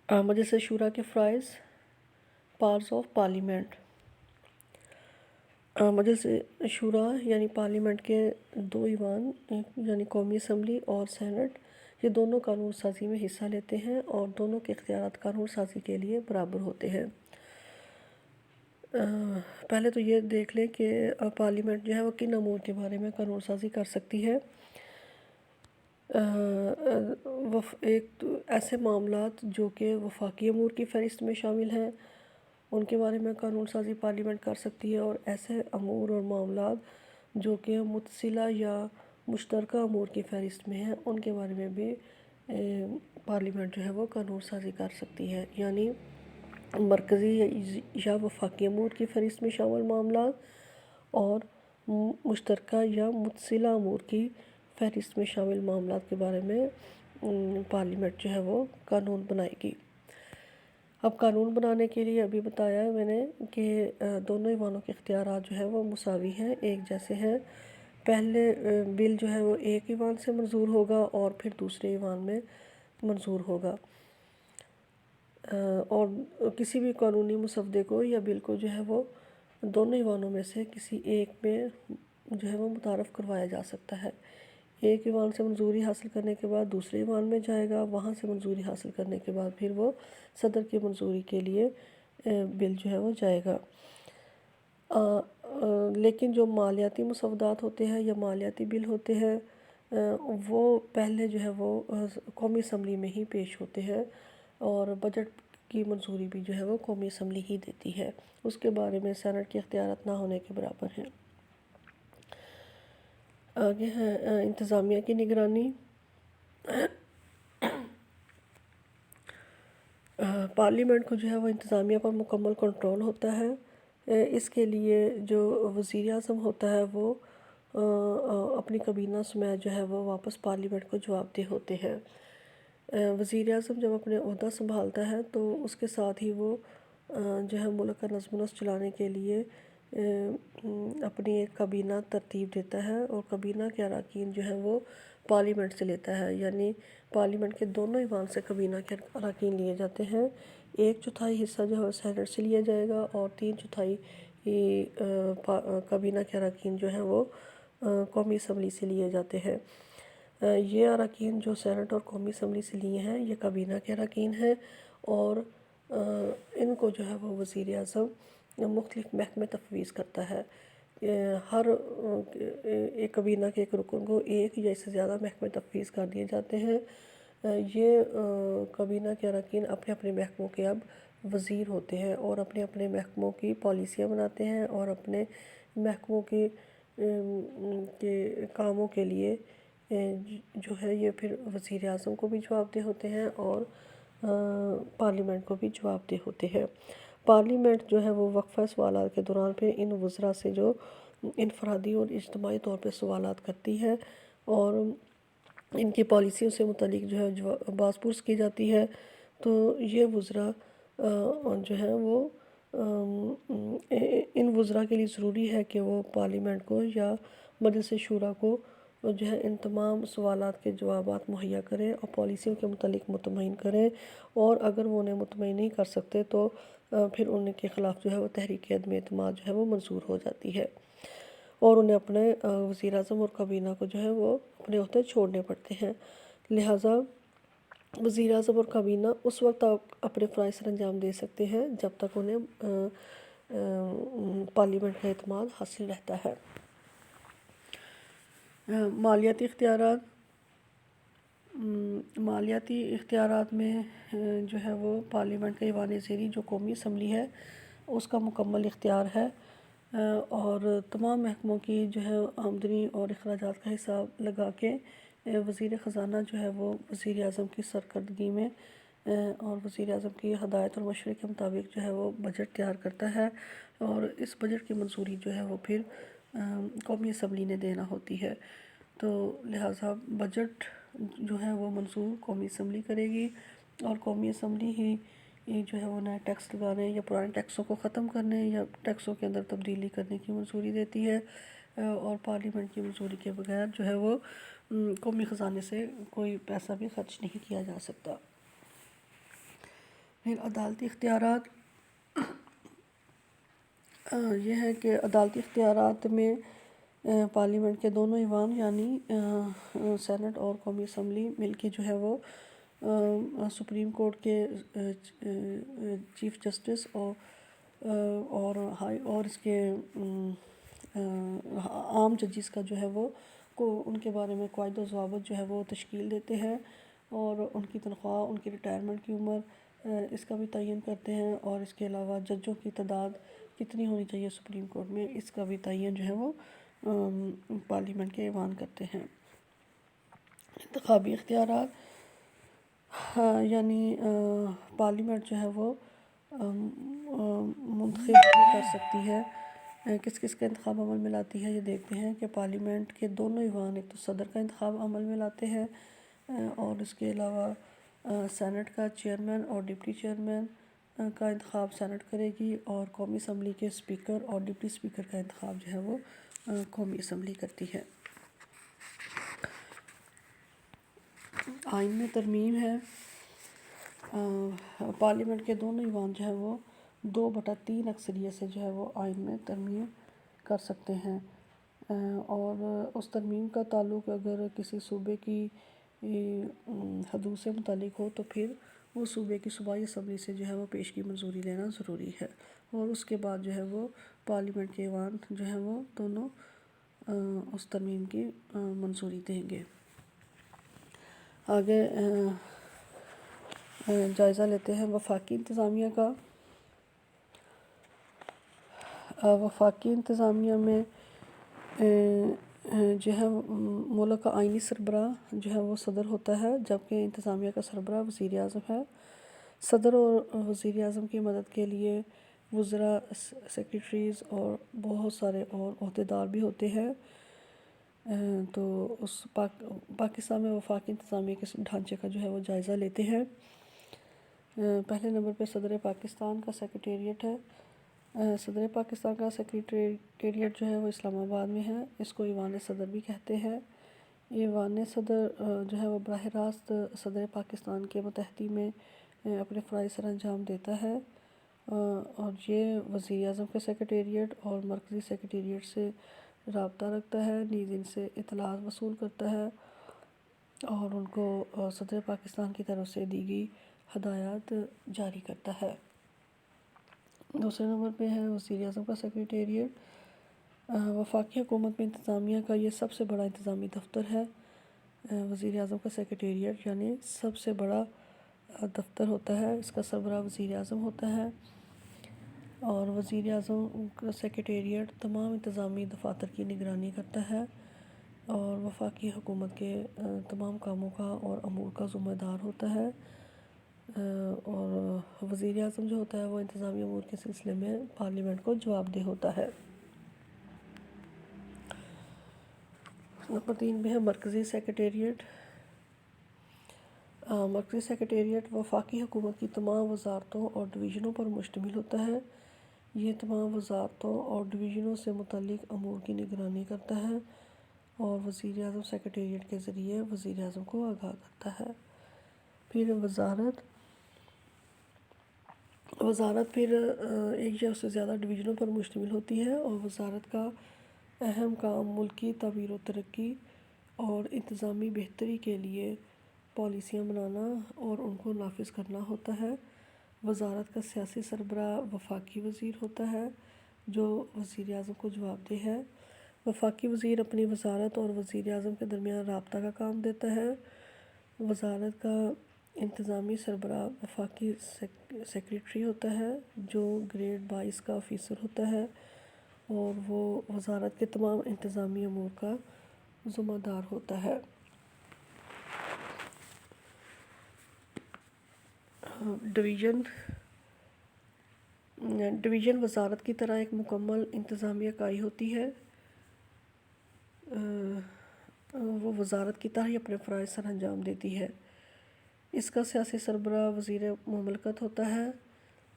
مجلس شورا کے فرائض، پارٹس آف پارلیمنٹ۔ مجلس شورا یعنی پارلیمنٹ کے دو ایوان یعنی قومی اسمبلی اور سینٹ، یہ دونوں قانون سازی میں حصہ لیتے ہیں اور دونوں کے اختیارات قانون سازی کے لیے برابر ہوتے ہیں۔ پہلے تو یہ دیکھ لیں کہ پارلیمنٹ جو ہے وہ کن امور کے بارے میں قانون سازی کر سکتی ہے۔ ایک ایسے معاملات جو کہ وفاقی امور کی فہرست میں شامل ہیں، ان کے بارے میں قانون سازی پارلیمنٹ کر سکتی ہے، اور ایسے امور اور معاملات جو کہ متصلہ یا مشترکہ امور کی فہرست میں ہیں، ان کے بارے میں بھی پارلیمنٹ جو ہے وہ قانون سازی کر سکتی ہے۔ یعنی مرکزی یا وفاقی امور کی فہرست میں شامل معاملات اور مشترکہ یا متصلہ امور کی فہرست میں شامل معاملات کے بارے میں پارلیمنٹ جو ہے وہ قانون بنائے گی۔ اب قانون بنانے کے لیے ابھی بتایا ہے میں نے کہ دونوں ایوانوں کے اختیارات جو ہے وہ مساوی ہیں، ایک جیسے ہیں۔ پہلے بل جو ہے وہ ایک ایوان سے منظور ہوگا اور پھر دوسرے ایوان میں منظور ہوگا، اور کسی بھی قانونی مسودے کو یا بل کو جو ہے وہ دونوں ایوانوں میں سے کسی ایک میں جو ہے وہ متعارف کروایا جا سکتا ہے۔ ایک ایوان سے منظوری حاصل کرنے کے بعد دوسرے ایوان میں جائے گا، وہاں سے منظوری حاصل کرنے کے بعد پھر وہ صدر کی منظوری کے لیے بل جو ہے وہ جائے گا۔ لیکن جو مالیاتی مسودات ہوتے ہیں یا مالیاتی بل ہوتے ہیں، وہ پہلے جو ہے وہ قومی اسمبلی میں ہی پیش ہوتے ہیں، اور بجٹ کی منظوری بھی جو ہے وہ قومی اسمبلی ہی دیتی ہے، اس کے بارے میں سینٹ کے اختیارات نہ ہونے کے برابر ہیں۔ آگے ہے انتظامیہ کی نگرانی۔ پارلیمنٹ کو جو ہے وہ انتظامیہ پر مکمل کنٹرول ہوتا ہے۔ اس کے لیے جو وزیر اعظم ہوتا ہے وہ اپنی کابینہ سمیت جو ہے وہ واپس پارلیمنٹ کو جواب دہ ہوتے ہیں۔ وزیر اعظم جب اپنے عہدہ سنبھالتا ہے تو اس کے ساتھ ہی وہ جو ہے ملک کا نظم و نسق چلانے کے لیے اپنی ایک کابینہ ترتیب دیتا ہے، اور کابینہ کے اراکین جو ہیں وہ پارلیمنٹ سے لیتا ہے، یعنی پارلیمنٹ کے دونوں ایوان سے کابینہ کے اراکین لیے جاتے ہیں۔ ایک چوتھائی حصہ جو ہے سینٹ سے لیا جائے گا، اور تین چوتھائی کابینہ کے اراکین جو ہیں وہ قومی اسمبلی سے لیے جاتے ہیں۔ یہ اراکین جو سینٹ اور قومی اسمبلی سے لیے ہیں یہ کابینہ کے اراکین ہیں، اور ان کو جو ہے وہ وزیر اعظم مختلف محکمے تفویض کرتا ہے۔ ہر ایک کابینہ کے ایک رکن کو ایک یا اس سے زیادہ محکمے تفویض کر دیے جاتے ہیں۔ یہ کابینہ کے اراکین اپنے اپنے محکموں کے اب وزیر ہوتے ہیں، اور اپنے اپنے محکموں کی پالیسیاں بناتے ہیں، اور اپنے محکموں کے کاموں کے لیے جو ہے یہ پھر وزیر اعظم کو بھی جواب دہ ہوتے ہیں اور پارلیمنٹ کو بھی جواب دہ ہوتے ہیں۔ پارلیمنٹ جو ہے وہ وقفہ سوالات کے دوران پہ ان وزراء سے جو انفرادی اور اجتماعی طور پہ سوالات کرتی ہے، اور ان کی پالیسیوں سے متعلق جو ہے باز پرس کی جاتی ہے، تو یہ وزراء جو ہیں وہ ان وزراء کے لیے ضروری ہے کہ وہ پارلیمنٹ کو یا مجلس شورا کو جو ہے ان تمام سوالات کے جوابات مہیا کریں اور پالیسیوں کے متعلق مطمئن کریں، اور اگر وہ انہیں مطمئن نہیں کر سکتے تو پھر ان کے خلاف جو ہے وہ تحریک عدم اعتماد جو ہے وہ منظور ہو جاتی ہے، اور انہیں اپنے وزیر اعظم اور کابینہ کو جو ہے وہ اپنے عہدے چھوڑنے پڑتے ہیں۔ لہٰذا وزیر اعظم اور کابینہ اس وقت اپنے فرائض سر انجام دے سکتے ہیں جب تک انہیں پارلیمنٹ کا اعتماد حاصل رہتا ہے۔ مالیاتی اختیارات۔ مالیاتی اختیارات میں جو ہے وہ پارلیمنٹ کا ایوان زیریں جو قومی اسمبلی ہے اس کا مکمل اختیار ہے، اور تمام محکموں کی جو ہے آمدنی اور اخراجات کا حساب لگا کے وزیر خزانہ جو ہے وہ وزیر اعظم کی سرکردگی میں اور وزیر اعظم کی ہدایت اور مشورے کے مطابق جو ہے وہ بجٹ تیار کرتا ہے، اور اس بجٹ کی منظوری جو ہے وہ پھر قومی اسمبلی نے دینا ہوتی ہے۔ تو لہٰذا بجٹ جو ہے وہ منظور قومی اسمبلی کرے گی، اور قومی اسمبلی ہی جو ہے وہ نئے ٹیکس لگانے یا پرانے ٹیکسوں کو ختم کرنے یا ٹیکسوں کے اندر تبدیلی کرنے کی منظوری دیتی ہے، اور پارلیمنٹ کی منظوری کے بغیر جو ہے وہ قومی خزانے سے کوئی پیسہ بھی خرچ نہیں کیا جا سکتا۔ پھر عدالتی اختیارات یہ ہے کہ عدالتی اختیارات میں پارلیمنٹ کے دونوں ایوان یعنی سینٹ اور قومی اسمبلی مل کے جو ہے وہ سپریم کورٹ کے چیف جسٹس اور اس کے عام ججز کا جو ہے وہ ان کے بارے میں قواعد و ضوابط جو ہے وہ تشکیل دیتے ہیں، اور ان کی تنخواہ، ان کی ریٹائرمنٹ کی عمر اس کا بھی تعین کرتے ہیں، اور اس کے علاوہ ججوں کی تعداد کتنی ہونی چاہیے سپریم کورٹ میں، اس کا بھی تعین جو ہے وہ پارلیمنٹ کے ایوان کرتے ہیں۔ انتخابی اختیارات یعنی پارلیمنٹ جو ہے وہ منتخب کر سکتی ہے کس کس کا انتخاب عمل میں لاتی ہے۔ یہ دیکھتے ہیں کہ پارلیمنٹ کے دونوں ایوان ایک تو صدر کا انتخاب عمل میں لاتے ہیں، اور اس کے علاوہ سینٹ کا چیئرمین اور ڈپٹی چیئرمین کا انتخاب سینٹ کرے گی، اور قومی اسمبلی کے اسپیکر اور ڈپٹی اسپیکر کا انتخاب جو ہے وہ قومی اسمبلی کرتی ہے۔ آئین میں ترمیم ہے۔ پارلیمنٹ کے دونوں ایوان جو ہے وہ 2/3 اکثریت سے جو ہے وہ آئین میں ترمیم کر سکتے ہیں، اور اس ترمیم کا تعلق اگر کسی صوبے کی حدود سے متعلق ہو تو پھر وہ صوبے کی صوبائی اسمبلی سے جو ہے وہ پیشگی منظوری لینا ضروری ہے، اور اس کے بعد جو ہے وہ پارلیمنٹ کے ایوان جو ہے وہ دونوں اس ترمیم کی منظوری دیں گے۔ آگے جائزہ لیتے ہیں وفاقی انتظامیہ کا۔ وفاقی انتظامیہ میں جو ہے ملک کا آئینی سربراہ جو ہے وہ صدر ہوتا ہے، جبکہ انتظامیہ کا سربراہ وزیر اعظم ہے۔ صدر اور وزیر اعظم کی مدد کے لیے وزراء، سیکریٹریز اور بہت سارے اور عہدیدار بھی ہوتے ہیں۔ تو اس پاکستان میں وفاقی انتظامیہ کے ڈھانچے کا جو ہے وہ جائزہ لیتے ہیں۔ پہلے نمبر پہ صدر پاکستان کا سیکریٹریٹ ہے۔ صدر پاکستان کا سیکریٹریٹ جو ہے وہ اسلام آباد میں ہے، اس کو ایوان صدر بھی کہتے ہیں۔ ایوان صدر جو ہے وہ براہ راست صدر پاکستان کے متحدی میں اپنے فرائض سر انجام دیتا ہے، اور یہ وزیر اعظم کے سیکریٹریٹ اور مرکزی سیکریٹریٹ سے رابطہ رکھتا ہے، نیز ان سے اطلاعات وصول کرتا ہے، اور ان کو صدر پاکستان کی طرف سے دی گئی ہدایات جاری کرتا ہے۔ دوسرے نمبر پہ ہے وزیر اعظم کا سیکریٹریٹ۔ وفاقی حکومت میں انتظامیہ کا یہ سب سے بڑا انتظامی دفتر ہے۔ وزیر اعظم کا سیکریٹریٹ یعنی سب سے بڑا دفتر ہوتا ہے، اس کا سربراہ وزیر اعظم ہوتا ہے، اور وزیر اعظم کا سیکریٹریٹ تمام انتظامی دفاتر کی نگرانی کرتا ہے، اور وفاقی حکومت کے تمام کاموں کا اور امور کا ذمہ دار ہوتا ہے، اور وزیر اعظم جو ہوتا ہے وہ انتظامی امور کے سلسلے میں پارلیمنٹ کو جواب دہ ہوتا ہے۔ نمبر 3 پہ ہے مرکزی سیکریٹریٹ۔ مرکزی سیکریٹریٹ وفاقی حکومت کی تمام وزارتوں اور ڈویژنوں پر مشتمل ہوتا ہے۔ یہ تمام وزارتوں اور ڈویژنوں سے متعلق امور کی نگرانی کرتا ہے، اور وزیر اعظم سیکریٹریٹ کے ذریعے وزیر اعظم کو آگاہ کرتا ہے۔ پھر وزارت پھر ایک یا اس سے زیادہ ڈویژنوں پر مشتمل ہوتی ہے، اور وزارت کا اہم کام ملکی تعمیر و ترقی اور انتظامی بہتری کے لیے پالیسیاں بنانا اور ان کو نافذ کرنا ہوتا ہے۔ وزارت کا سیاسی سربراہ وفاقی وزیر ہوتا ہے، جو وزیر اعظم کو جواب دہ ہے۔ وفاقی وزیر اپنی وزارت اور وزیر اعظم کے درمیان رابطہ کا کام دیتا ہے۔ وزارت کا انتظامی سربراہ وفاقی سیکریٹری ہوتا ہے، جو گریڈ 22 کا آفیسر ہوتا ہے، اور وہ وزارت کے تمام انتظامی امور کا ذمہ دار ہوتا ہے۔ ڈویژن وزارت کی طرح ایک مکمل انتظامی اکائی ہوتی ہے۔ وہ وزارت کی طرح ہی اپنے فرائض سر انجام دیتی ہے۔ اس کا سیاسی سربراہ وزیر مملکت ہوتا ہے،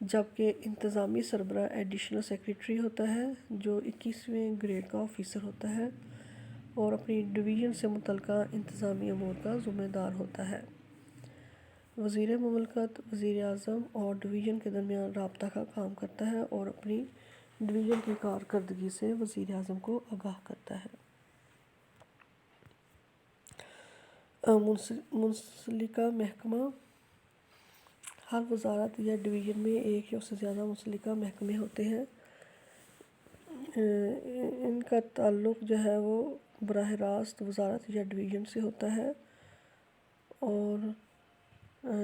جبکہ انتظامی سربراہ ایڈیشنل سیکریٹری ہوتا ہے، جو 21ویں گریڈ کا آفیسر ہوتا ہے اور اپنی ڈویژن سے متعلقہ انتظامی امور کا ذمہ دار ہوتا ہے۔ وزیر مملکت وزیر اعظم اور ڈویژن کے درمیان رابطہ کا کام کرتا ہے اور اپنی ڈویژن کی کارکردگی سے وزیر اعظم کو آگاہ کرتا ہے۔ منسلکہ محکمہ، ہر وزارت یا ڈویژن میں ایک یا اس سے زیادہ منسلکہ محکمے ہوتے ہیں۔ ان کا تعلق جو ہے وہ براہ راست وزارت یا ڈویژن سے ہوتا ہے، اور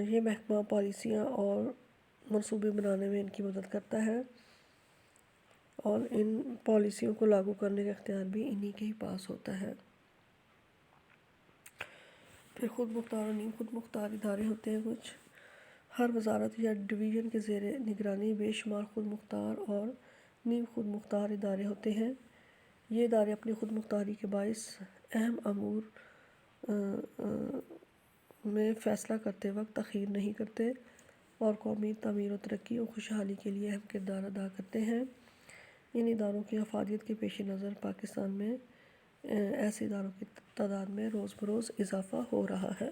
یہ محکمہ پالیسیاں اور منصوبے بنانے میں ان کی مدد کرتا ہے، اور ان پالیسیوں کو لاگو کرنے کا اختیار بھی انہی کے ہی پاس ہوتا ہے۔ پھر خود مختار اور نیم خود مختار ادارے ہوتے ہیں کچھ۔ ہر وزارت یا ڈویژن کے زیر نگرانی بے شمار خود مختار اور نیم خود مختار ادارے ہوتے ہیں۔ یہ ادارے اپنی خود مختاری کے باعث اہم امور میں فیصلہ کرتے وقت تاخیر نہیں کرتے اور قومی تعمیر و ترقی اور خوشحالی کے لیے اہم کردار ادا کرتے ہیں۔ ان اداروں کی افادیت کے پیش نظر پاکستان میں ایسے اداروں کی تعداد میں روز بروز اضافہ ہو رہا ہے۔